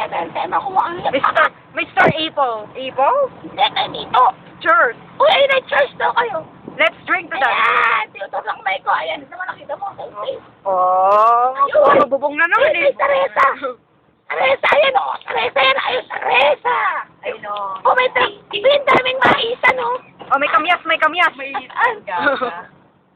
tema ko ang Mr. Apple. Apple? Hindi, nandito. Cheers. Uy, ay, na-charge daw kayo. Let's drink to that. Ayan, tinutur lang mic ko. Ayan, naman nakita mo. Safe. Oh, puro bubong na naman eh. Ay, Teresa. Teresa, ayan o. Teresa, yan. Ayos, Teresa. Ayun o. Oh, may daming maisa, no? Oh, may kamyas, may kamyas.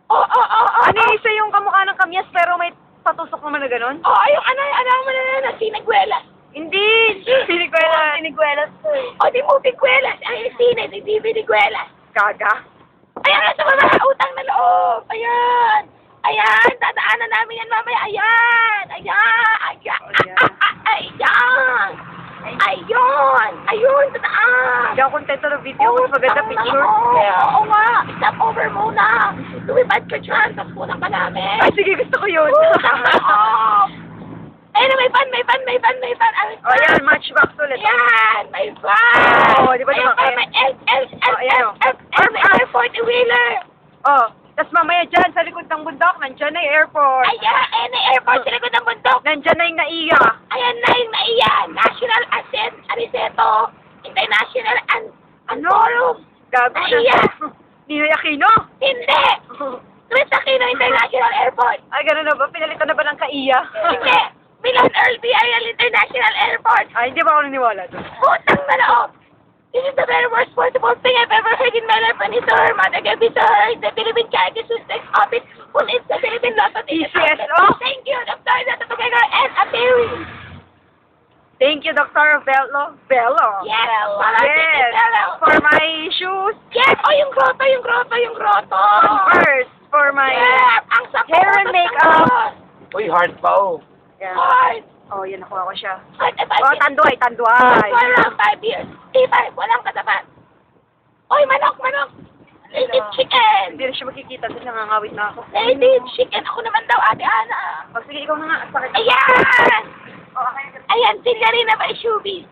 Ano yung isa yung kamukha ng kamyas pero may patusok naman na ganun? Oh, yung ano mo na sinigwelas. Hindi. Siniguelas. Siniguelas to eh. O, di mo bigwelas. Ay, sine, di bigwelas. Gaga. Ayan, nasa mga utang na loob. Ayan. Ayan, dadaanan namin yan mamaya. Ayan. Ayan. Ayan. Ayan. Ayun. Ayun, dadaan. Hindi ako kontento ng video. Mas maganda picture. Oo nga. Stop over muna. Lumipad ka dyan. Tapos punang ka namin. Ay, sige, gusto ko yun. Utang na loob. Ayun, may fan. Oh, ayan, matchbox ulit. Ayan, may fan. Oh, di ba naman kaya? May ayan, L 40-wheeler. Oh, tas mamaya dyan, sa likod ng bundok, nandyan na yung airport. Ayan, ayan na airport sa likod ng bundok. Nandyan na yung naiya. Ayan na yung naiyan. National Ascent Ariseto International Forum. Gago Naiya. Ninoy Aquino? Hindi. Chris Aquino International Airport. Ay, gano'n na ba? Pinalitan na ba ng kaiya? Hindi. Milan Earl B. Ariel International Airport. Ay, hindi ba ako naniniwala doon? Putang na loob. This is the very worst possible thing I've ever heard in my life, and sir, Mother Gabi, sir, the Philippine Charity Sussex Office, who is the Philippine Lotto Ticket Office. PCSO? Thank you, Dr. Nato Together, and a theory. Thank you, Dr. Bello. Bello? Yes, Yes, for my shoes. Yes, oh, yung grotto. First, for my Yeah, ang sakit. hair and makeup. Uy, hard pa oh. Yan. Hard. Oh, yan, nakuha ko siya. Hard, Oh, tanduay. Walang 5 years. T5, walang katapat. Oy, manok. Native chicken. Hindi na siya makikita kasi nangangawit na ako. Native chicken. Ako naman daw, Ate Ana. Oh, sige, ikaw na nga. Sakit. Ayan! Oh, okay. Ayan, Silgarina by Shubis.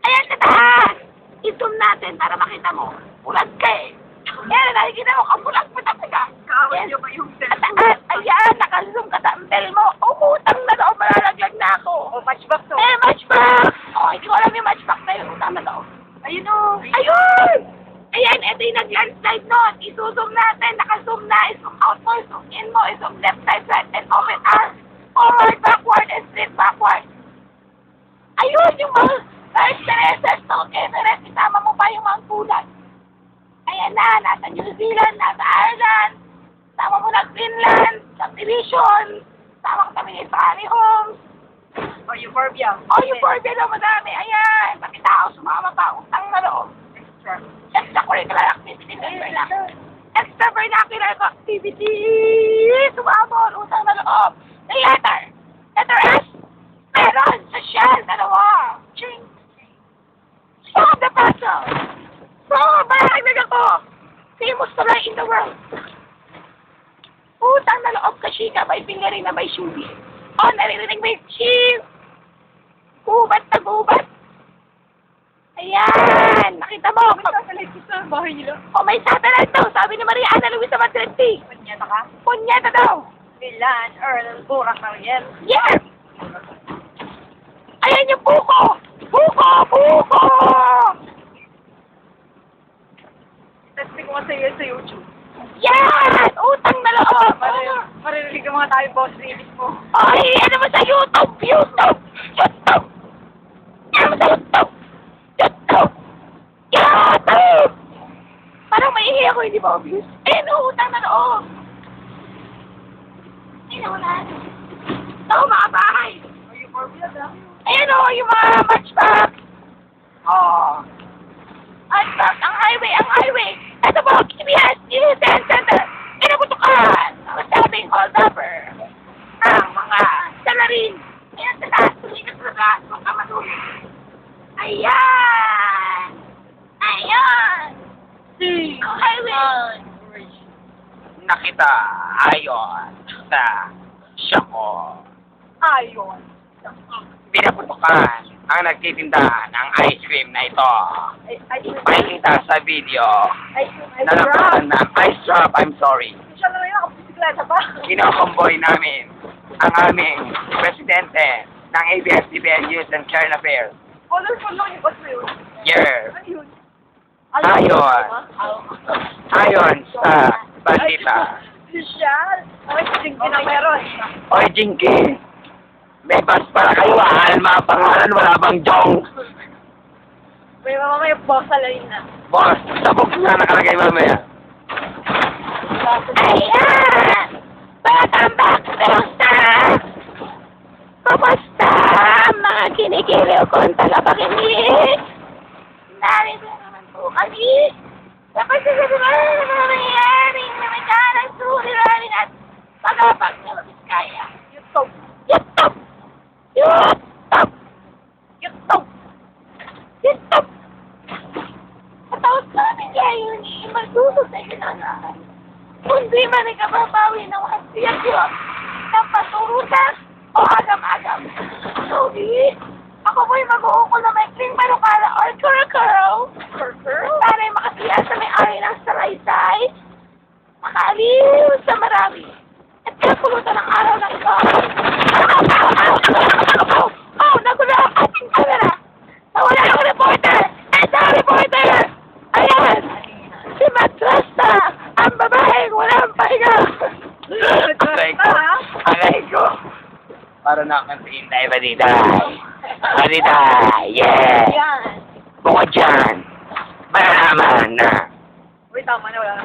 Ayan, tataas! I-zoom natin para makita mo. Bulag ka eh. Ayan, nakikita mo, kabulag mo talaga. Kaawin niyo ba yung Tataas! Ayan, naka-zoom ka tampel mo. Utang na loob, malalaglag na ako. Oh, matchbox to. Eh, matchbox! Oh, hindi ko alam yung matchbox na yun. Utang na loob. Ayun o. Ayun! Ayan, ito yung nag-landslide nun. I-zoom natin, naka-zoom na. I-zoom out mo, i-zoom in mo, i-zoom left side, right, and open arms. Forward, backward, and straight backward. Ayun, yung mga First Teresa Stone Everest, isama mo pa yung mga kulat. Ayan na, nasa New Zealand, nasa Ireland, sama mo na Greenland, subdivision, sama ko kami ni Fanny Homes, Oh, euphorbia. o yung Forbia na madami, ayan, pati tao sumama pa, utang na loob. Extracurricular activity, extracurricular activity, sumabot, utang na loob. Theater, letter S, meron, social, dalawa, ching. Solve the puzzle. So, maragdag ako. Famous to in the world. Utang na loob kasi ka, may pingarin na may shubi. O, naririnig may cheese. Gubat na gubat. Ayan, nakita mo. May satellite sa bahay nila. O, may satellite daw, sabi ni Maria Ana Luisa Madrente. Punyeta ka? Punyeta daw. Milan, Earl, Burak, Mariel. Yes! Ayan yung buko! Buko! Testing ko nga sa iyo sa YouTube. Yan! Utang na loob! Maririnig ang mga tayo boss release mo. Ay, ano mo sa YouTube! YouTube! Ano mo sa YouTube! Parang maihi ako, hindi ba obvious? Ayun, utang na loob! Ayun, wala na. Ito, mga bahay! Ayan o, yung mga matchbox! Oh! Matchbox, ang highway! Ito po, KBS, United Center, Kinabutukan! Ang sabing hold-upper! Ang mga salarin! Ayan sa lahat, tumigas sa lahat, kung kamatulog. Ayan! Ang highway! Nakita ayon sa Shako. Ayun. Pinaputukan ang nagtitinda ng ice cream na ito. Makikita sa video. Nalaman ng ice drop, I'm sorry. Siya na rin ako, bisikleta pa. Kinokomboy namin ang aming presidente ng ABS-CBN News and Current Affairs. Colorful lang yung bus na yun. Yeah. Ano yun? Ayon sa balita. Social. Ay, singkin na meron. Oy, Jinky. May bus para kayo, ah. Mga pangalan, wala bang Jong? May mamaya bosa line na. Boss, sabog na nakalagay mamaya. Ayan! Welcome back to the Star! Kumusta mga kinikiliw kong tagapakinig? Narito naman po kami sa pagsasabihan ng mga nangyayaring na may kanang suliranin at pagkapag ng Biskaya. YouTube. YouTube! YouTube! YouTube. YouTube! Matawag namin kayo ni magsusok sa ginanaan. Kundi man ay kababawi ng wasiyasyon ng paturutan o agam-agam. Sugi, ako po'y mag-uukol na may kling manukala or curl-curl para ay makasiya sa may-ari ng salaysay, makaaliw sa marami, at kapulutan ng araw ng ito. Oh, nagula ang ating camera! Nawala ang reporter! Ito ang reporter! Ayan! Si Matrasta! Ang babaeng walang pahinga! Aray ko. Aray ko. Para nakakantiin tayo, Baniday. Baniday, yeah. Yan. Bukod dyan, malalaman na Uy, tama na. Wala na